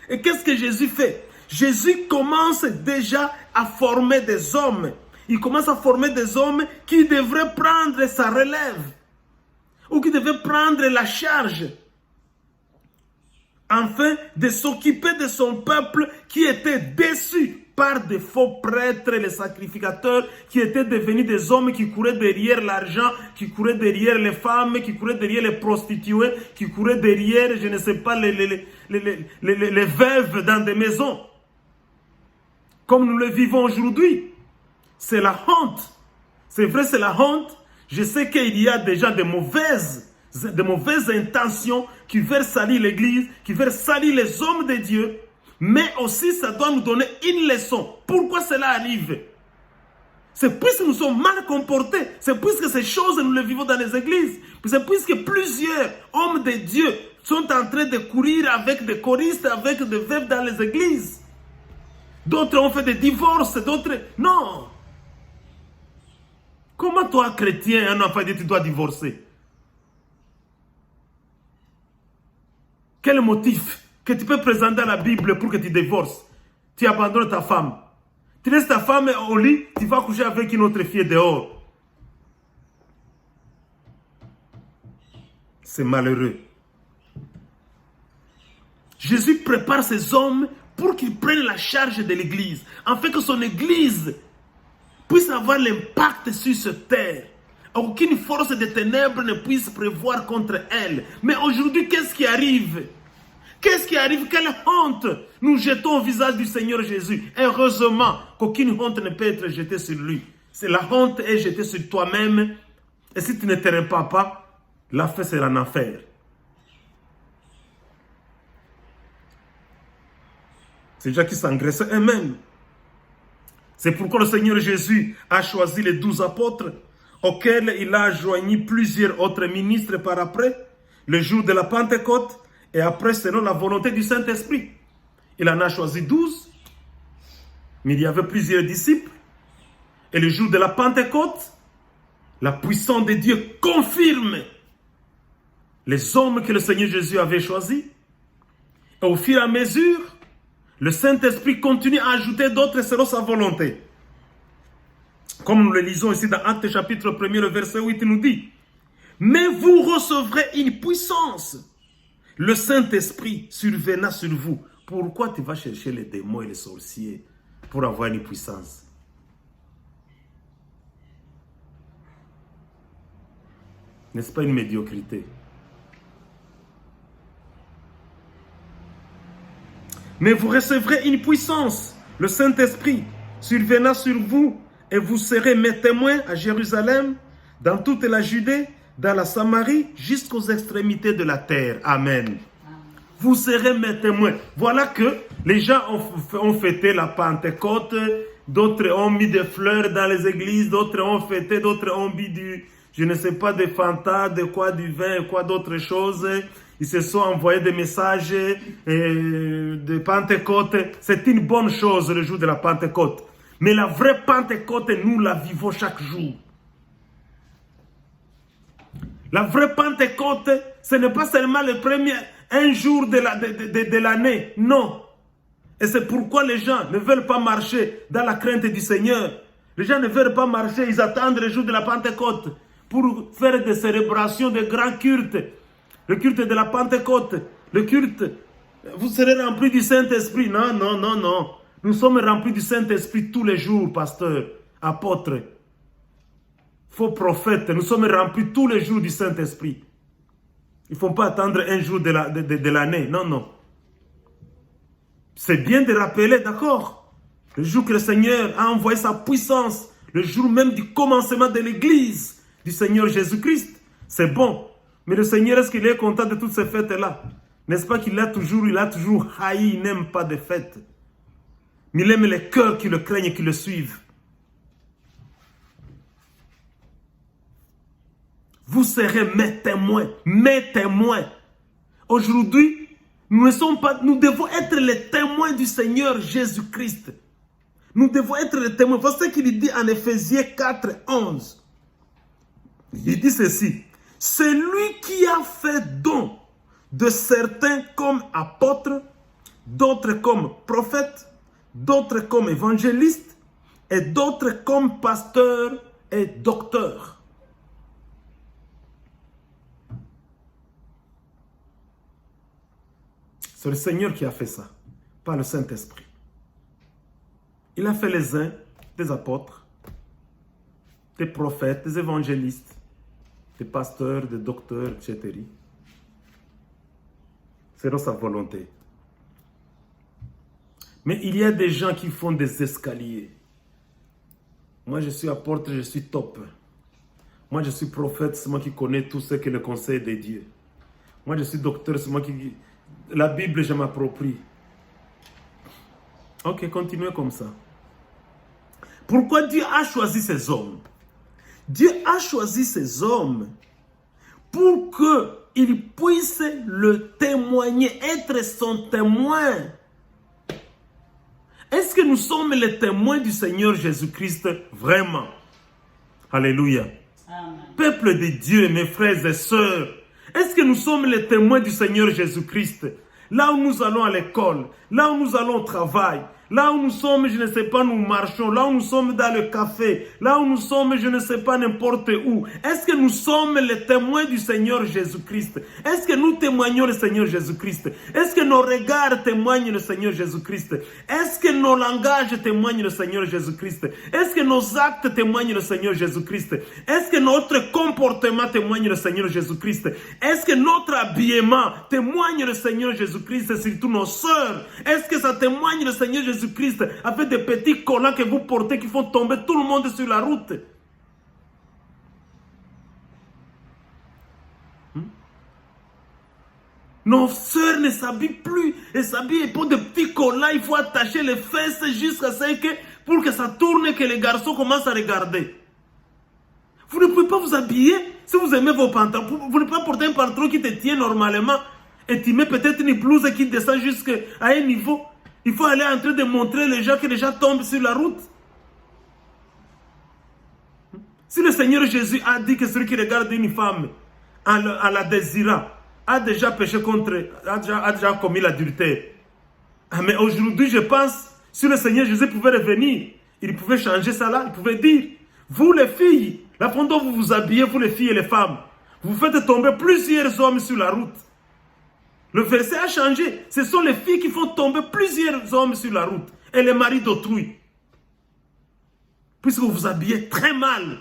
Et qu'est-ce que Jésus fait? Jésus commence déjà à former des hommes. Il commence à former des hommes qui devraient prendre sa relève, ou qui devraient prendre la charge, afin de s'occuper de son peuple qui était déçu par des faux prêtres, les sacrificateurs, qui étaient devenus des hommes qui couraient derrière l'argent, qui couraient derrière les femmes, qui couraient derrière les prostituées, qui couraient derrière, je ne sais pas, les veuves dans des maisons. Comme nous le vivons aujourd'hui. C'est la honte. C'est vrai, c'est la honte. Je sais qu'il y a déjà de mauvaises intentions qui veulent salir l'église, qui veulent salir les hommes de Dieu. Mais aussi, ça doit nous donner une leçon. Pourquoi cela arrive? C'est puisque nous sommes mal comportés. C'est puisque ces choses, nous les vivons dans les églises. C'est puisque plusieurs hommes de Dieu sont en train de courir avec des choristes, avec des veuves dans les églises. D'autres ont fait des divorces, d'autres... Non! Comment toi, chrétien, un enfant dit tu dois divorcer? Quel motif que tu peux présenter à la Bible pour que tu divorces? Tu abandonnes ta femme. Tu laisses ta femme au lit, tu vas coucher avec une autre fille dehors. C'est malheureux. Jésus prépare ces hommes pour qu'ils prennent la charge de l'église, afin que son église puisse avoir l'impact sur cette terre. Aucune force de ténèbres ne puisse prévoir contre elle. Mais aujourd'hui, qu'est-ce qui arrive? Qu'est-ce qui arrive? Quelle honte nous jetons au visage du Seigneur Jésus. Heureusement qu'aucune honte ne peut être jetée sur lui. C'est la honte est jetée sur toi-même. Et si tu ne te repens pas, la fin sera un enfer. C'est déjà qui s'engraissent eux-mêmes. C'est pourquoi le Seigneur Jésus a choisi les 12 apôtres, auxquels il a joigni plusieurs autres ministres par après, le jour de la Pentecôte, et après selon la volonté du Saint-Esprit. Il en a choisi 12, mais il y avait plusieurs disciples. Et le jour de la Pentecôte, la puissance de Dieu confirme les hommes que le Seigneur Jésus avait choisis. Et au fur et à mesure, le Saint-Esprit continue à ajouter d'autres selon sa volonté. Comme nous le lisons ici dans Actes chapitre 1, le verset 8 nous dit, « Mais vous recevrez une puissance. Le Saint-Esprit surviendra sur vous. » Pourquoi tu vas chercher les démons et les sorciers pour avoir une puissance? N'est-ce pas une médiocrité? Mais vous recevrez une puissance. Le Saint-Esprit surviendra sur vous et vous serez mes témoins à Jérusalem, dans toute la Judée, dans la Samarie, jusqu'aux extrémités de la terre. Amen. Vous serez mes témoins. Voilà que les gens ont fêté la Pentecôte, d'autres ont mis des fleurs dans les églises, d'autres ont fêté, d'autres ont mis je ne sais pas, des Fanta, de quoi, du vin, quoi d'autres choses. Ils se sont envoyés des messages de Pentecôte. C'est une bonne chose le jour de la Pentecôte. Mais la vraie Pentecôte, nous la vivons chaque jour. La vraie Pentecôte, ce n'est pas seulement un jour de l'année. Non. Et c'est pourquoi les gens ne veulent pas marcher dans la crainte du Seigneur. Les gens ne veulent pas marcher, ils attendent le jour de la Pentecôte. pour faire des célébrations, de grands cultes. Le culte de la Pentecôte, le culte. Vous serez remplis du Saint-Esprit. Non, non, non, non. Nous sommes remplis du Saint-Esprit tous les jours, pasteur, apôtre, faux prophète. Nous sommes remplis tous les jours du Saint-Esprit. Il ne faut pas attendre un jour de l'année. Non, non. C'est bien de rappeler, d'accord, le jour que le Seigneur a envoyé sa puissance, le jour même du commencement de l'Église du Seigneur Jésus-Christ. C'est bon. Mais le Seigneur, est-ce qu'il est content de toutes ces fêtes-là? N'est-ce pas qu'il a toujours haï, il n'aime pas de fêtes. Mais il aime les cœurs qui le craignent et qui le suivent. Vous serez mes témoins, mes témoins. Aujourd'hui, nous devons être les témoins du Seigneur Jésus-Christ. Nous devons être les témoins. Voici ce qu'il dit en Éphésiens 4, 11. Il dit ceci. C'est lui qui a fait don de certains comme apôtres, d'autres comme prophètes, d'autres comme évangélistes et d'autres comme pasteurs et docteurs. C'est le Seigneur qui a fait ça, pas le Saint-Esprit. Il a fait les uns des apôtres, des prophètes, des évangélistes, des pasteurs, des docteurs, etc. Selon sa volonté. Mais il y a des gens qui font des escaliers. Moi, je suis apôtre, je suis top. Moi, je suis prophète, c'est moi qui connais tout ce que le conseil de Dieu. Moi, je suis docteur, c'est moi qui... La Bible, je m'approprie. Ok, continuez comme ça. Pourquoi Dieu a choisi ces hommes? Dieu a choisi ces hommes pour qu'ils puissent le témoigner, être son témoin. Est-ce que nous sommes les témoins du Seigneur Jésus-Christ vraiment? Alléluia. Amen. Peuple de Dieu, mes frères et sœurs, est-ce que nous sommes les témoins du Seigneur Jésus-Christ? Là où nous allons à l'école, là où nous allons au travail, là où nous sommes, je ne sais pas, nous marchons, là où nous sommes dans le café, là où nous sommes, je ne sais pas, n'importe où. Est-ce que nous sommes les témoins du Seigneur Jésus-Christ? Est-ce que nous témoignons le Seigneur Jésus-Christ? Est-ce que nos regards témoignent le Seigneur Jésus-Christ? Est-ce que nos langages témoignent le Seigneur Jésus-Christ? Est-ce que nos actes témoignent le Seigneur Jésus-Christ? Est-ce que notre comportement témoigne le Seigneur Jésus-Christ? Est-ce que notre habillement témoigne le Seigneur Jésus-Christ, surtout nos sœurs? Est-ce que ça témoigne le Seigneur Jésus-Christ avec des petits collants que vous portez qui font tomber tout le monde sur la route? Nos sœurs ne s'habillent plus. Elles s'habillent pour des petits collants. Il faut attacher les fesses jusqu'à ce que, pour que ça tourne et que les garçons commencent à regarder. Vous ne pouvez pas vous habiller si vous aimez vos pantalons. Vous ne pouvez pas porter un pantalon qui te tient normalement et tu mets peut-être une blouse qui descend jusqu'à un niveau. Il faut aller en train de montrer les gens que les gens tombent sur la route. Si le Seigneur Jésus a dit que celui qui regarde une femme en la désirant a déjà péché contre, a déjà commis l'adultère. Mais aujourd'hui, je pense, si le Seigneur Jésus pouvait revenir, il pouvait changer ça là, il pouvait dire, vous les filles, la façon dont vous vous habillez, vous les filles et les femmes, vous faites tomber plusieurs hommes sur la route. Le verset a changé. Ce sont les filles qui font tomber plusieurs hommes sur la route. Et les maris d'autrui. Puisque vous vous habillez très mal.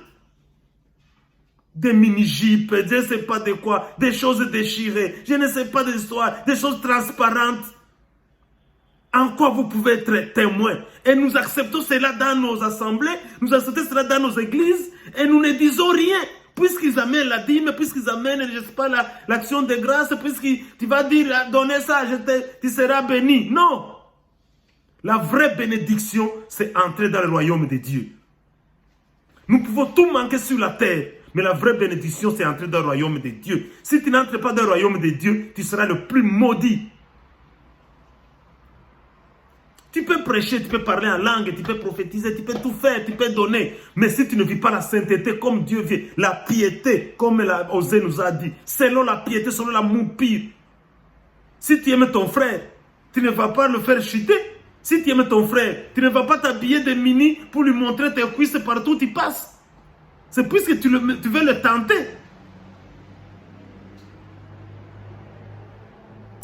Des mini-jupes, je ne sais pas de quoi. Des choses déchirées. Je ne sais pas d'histoire. Des choses transparentes. En quoi vous pouvez être témoin? Et nous acceptons cela dans nos assemblées. Nous acceptons cela dans nos églises. Et nous ne disons rien. Puisqu'ils amènent la dîme, puisqu'ils amènent, je ne sais pas, l'action de grâce, puisque tu vas dire, donnez ça, tu seras béni. Non. La vraie bénédiction, c'est entrer dans le royaume de Dieu. Nous pouvons tout manquer sur la terre, mais la vraie bénédiction, c'est entrer dans le royaume de Dieu. Si tu n'entres pas dans le royaume de Dieu, tu seras le plus maudit. Tu peux prêcher, tu peux parler en langue, tu peux prophétiser, tu peux tout faire, tu peux donner. Mais si tu ne vis pas la sainteté comme Dieu vit, la piété, comme Osée nous a dit, selon la piété, selon l'amour pire. Si tu aimes ton frère, tu ne vas pas le faire chuter. Si tu aimes ton frère, tu ne vas pas t'habiller de mini pour lui montrer tes cuisses partout où tu passes. C'est puisque tu veux le tenter.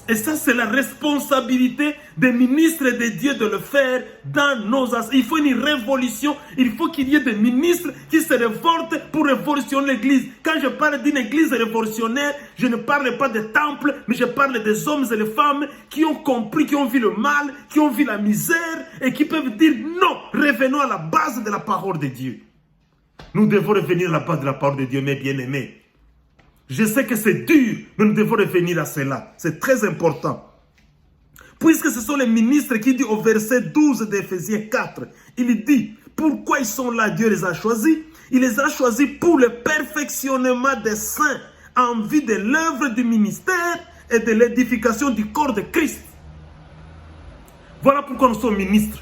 Et ça, c'est la responsabilité des ministres et des dieux de le faire dans nos assemblées. Il faut une révolution. Il faut qu'il y ait des ministres qui se révoltent pour révolutionner l'église. Quand je parle d'une église révolutionnaire, je ne parle pas des temples, mais je parle des hommes et des femmes qui ont compris, qui ont vu le mal, qui ont vu la misère et qui peuvent dire non, revenons à la base de la parole de Dieu. Nous devons revenir à la base de la parole de Dieu, mes bien-aimés. Je sais que c'est dur, mais nous devons revenir à cela. C'est très important. Puisque ce sont les ministres qui disent au verset 12 d'Éphésiens 4, il dit, pourquoi ils sont là, Dieu les a choisis. Il les a choisis pour le perfectionnement des saints en vue de l'œuvre du ministère et de l'édification du corps de Christ. Voilà pourquoi nous sommes ministres.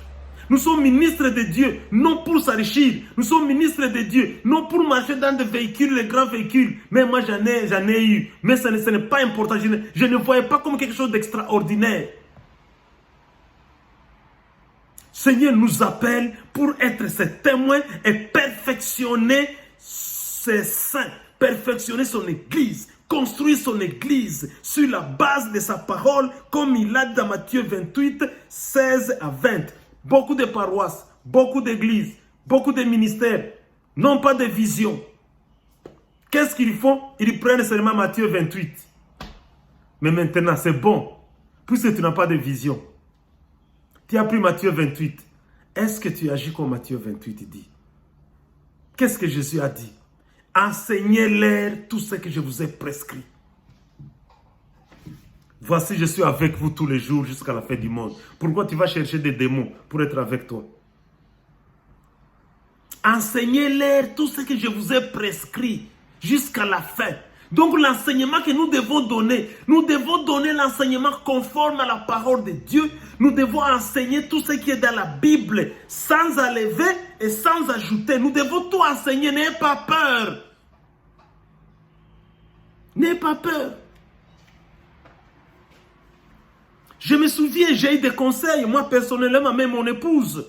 Nous sommes ministres de Dieu, non pour s'enrichir. Nous sommes ministres de Dieu, non pour marcher dans des véhicules, les grands véhicules. Mais moi, j'en ai eu. Mais ce n'est pas important. Je ne voyais pas comme quelque chose d'extraordinaire. Seigneur nous appelle pour être ses témoins et perfectionner ses saints, perfectionner son église, construire son église sur la base de sa parole, comme il a dit dans Matthieu 28, 16 à 20. Beaucoup de paroisses, beaucoup d'églises, beaucoup de ministères n'ont pas de vision. Qu'est-ce qu'ils font? Ils prennent seulement Matthieu 28. Mais maintenant, c'est bon, puisque tu n'as pas de vision. Tu as pris Matthieu 28. Est-ce que tu agis comme Matthieu 28 dit? Qu'est-ce que Jésus a dit? Enseignez-leur tout ce que je vous ai prescrit. Voici, je suis avec vous tous les jours jusqu'à la fin du monde. Pourquoi tu vas chercher des démons pour être avec toi? Enseignez-leur tout ce que je vous ai prescrit jusqu'à la fin. Donc l'enseignement que nous devons donner l'enseignement conforme à la parole de Dieu. Nous devons enseigner tout ce qui est dans la Bible sans enlever et sans ajouter. Nous devons tout enseigner, n'ayez pas peur. N'ayez pas peur. Je me souviens, j'ai eu des conseils, moi personnellement, même mon épouse.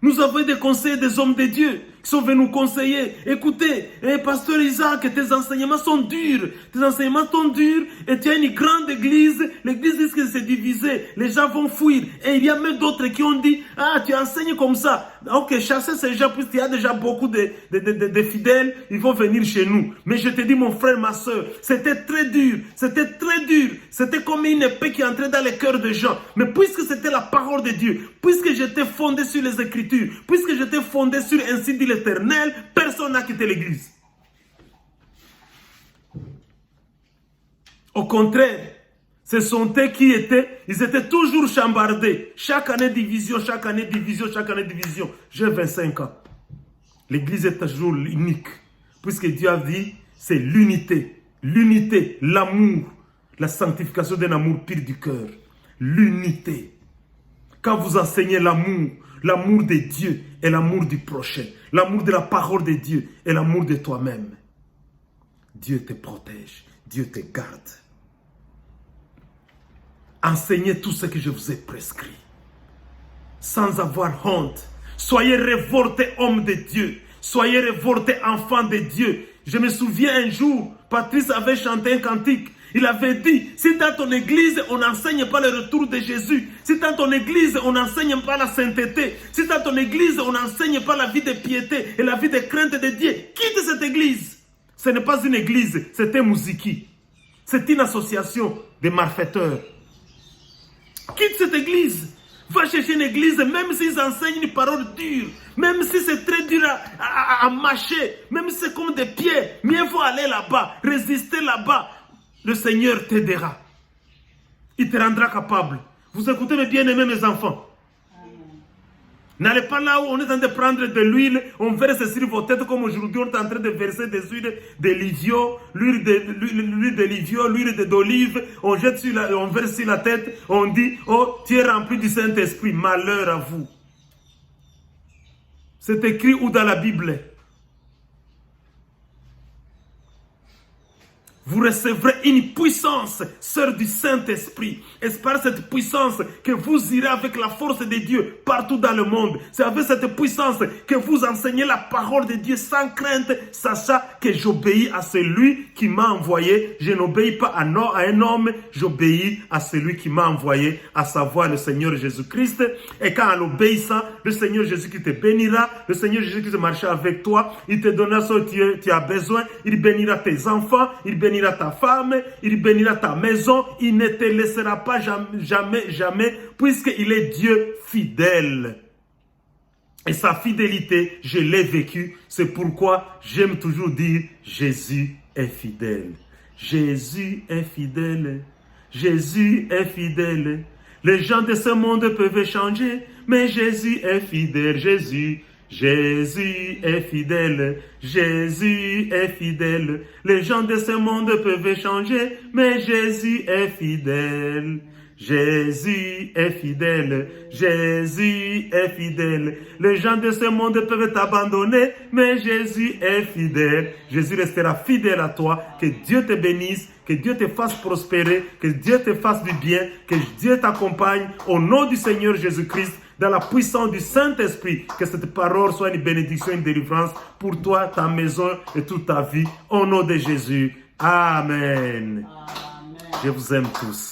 Nous avons eu des conseils des hommes de Dieu qui sont venus nous conseiller. Écoutez, pasteur Isaac, tes enseignements sont durs. Tes enseignements sont durs et tu as une grande église. L'église risque de se diviser. Les gens vont fuir. Et il y a même d'autres qui ont dit, ah, tu enseignes comme ça. Ok, chassez ces gens, puisqu'il y a déjà beaucoup de fidèles. Ils vont venir chez nous. Mais je te dis, mon frère, ma soeur, c'était très dur. C'était très dur. C'était comme une épée qui entrait dans les cœurs des gens. Mais puisque c'était la parole de Dieu, puisque j'étais fondé sur les Écritures, puisque j'étais fondé sur ainsi dit l'Éternel, personne n'a quitté l'église. Au contraire, ce sont eux qui ils étaient toujours chambardés. Chaque année division, chaque année division, chaque année division. J'ai 25 ans. L'église est toujours unique. Puisque Dieu a dit, c'est l'unité. L'unité, l'amour, la sanctification d'un amour pur du cœur. L'unité. Quand vous enseignez l'amour, l'amour de Dieu et l'amour du prochain, l'amour de la parole de Dieu et l'amour de toi-même, Dieu te protège, Dieu te garde. Enseignez tout ce que je vous ai prescrit, sans avoir honte. Soyez révoltés, hommes de Dieu. Soyez révoltés, enfants de Dieu. Je me souviens un jour, Patrice avait chanté un cantique. Il avait dit, si dans ton église, on n'enseigne pas le retour de Jésus, si dans ton église, on n'enseigne pas la sainteté, si dans ton église, on n'enseigne pas la vie de piété et la vie de crainte de Dieu, quitte cette église. Ce n'est pas une église, c'est un mousiki. C'est une association de malfaiteurs. Quitte cette église. Va chercher une église, même s'ils enseignent une parole dure, même si c'est très dur à mâcher, même si c'est comme des pieds, mieux vaut aller là-bas, résister là-bas. Le Seigneur t'aidera. Il te rendra capable. Vous écoutez mes bien-aimés, mes enfants. N'allez pas là où on est en train de prendre de l'huile, on verse sur vos têtes comme aujourd'hui on est en train de verser des huiles d'élivio, l'huile d'élivio, l'huile d'olive, on jette sur on verse sur la tête, on dit, oh, tu es rempli du Saint-Esprit, malheur à vous. C'est écrit où dans la Bible? vous recevrez une puissance, sœur du Saint-Esprit. Et c'est par cette puissance que vous irez avec la force de Dieu partout dans le monde. C'est avec cette puissance que vous enseignez la parole de Dieu sans crainte, sachant que j'obéis à celui qui m'a envoyé. Je n'obéis pas à un homme, j'obéis à celui qui m'a envoyé, à savoir le Seigneur Jésus-Christ. Et quand en obéissant, le Seigneur Jésus-Christ te bénira, le Seigneur Jésus-Christ marchera avec toi, il te donnera ce que tu as besoin, il bénira tes enfants, il bénira ta femme, il bénira ta maison, il ne te laissera pas jamais, puisqu'il est Dieu fidèle. Et sa fidélité, je l'ai vécue. C'est pourquoi j'aime toujours dire, Jésus est fidèle. Jésus est fidèle. Jésus est fidèle. Les gens de ce monde peuvent changer, mais Jésus est fidèle. Jésus est fidèle, Jésus est fidèle. Les gens de ce monde peuvent changer, mais Jésus est fidèle. Jésus est fidèle, Jésus est fidèle. Les gens de ce monde peuvent t'abandonner, mais Jésus est fidèle. Jésus restera fidèle à toi. Que Dieu te bénisse, que Dieu te fasse prospérer, que Dieu te fasse du bien, que Dieu t'accompagne au nom du Seigneur Jésus-Christ. Dans la puissance du Saint-Esprit, que cette parole soit une bénédiction, une délivrance pour toi, ta maison et toute ta vie. Au nom de Jésus. Amen. Amen. Je vous aime tous.